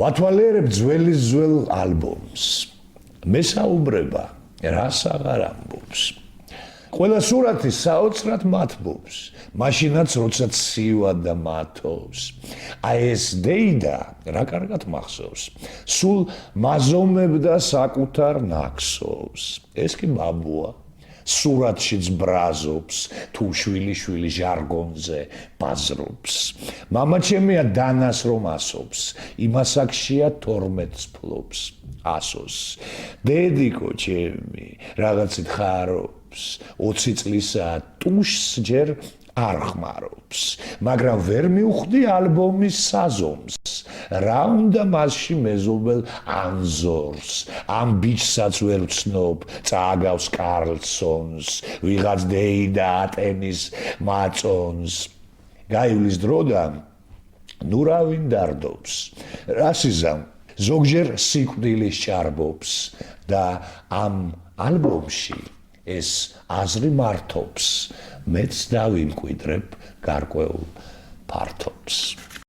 ვათვალიერებ ძველ ალბომს. მე საუბრება რას აღარ ამბობს. ყველა სურათი საოცრად მათბობს, მაშინაც როდესაც სივა და მათობს. აი ეს დეიდა რა კარგად მახსოვს. სულ მაზომებდა საკუთარ ნაქსოვს. ეს კი ბაბუა. სურათშიც ბრაზობს, თუ შვილი ჟარგონზე ბაზრობს. მამა ჩემია დანას რომ ასობს, იმას აქშია 12-ს ფლობს, ასოს. დედიკო ჩემი, რაღაცით ხარობს, 20 წლისაა ტუშს ჯერ არ ხმარობს, მაგრამ ვერ მივხვდი ალბომის საზომს. რა უნდა მასში მეზობელ ანზორს, ამ ბიჭსაც ვერ ვცნობ, წააგავს კარლსონს, ვიღაც დეიდა ატენის მაწონს. გაივლის დროდან, ნუ რა ვინ დარდობს, რა სიზამ, ზოგჯერ სიკვდილის ჭარბობს და ამ ალბომში ეს აზრი მართობს, მეც დავიმკვიდრებ გარკვეულ ფართობს.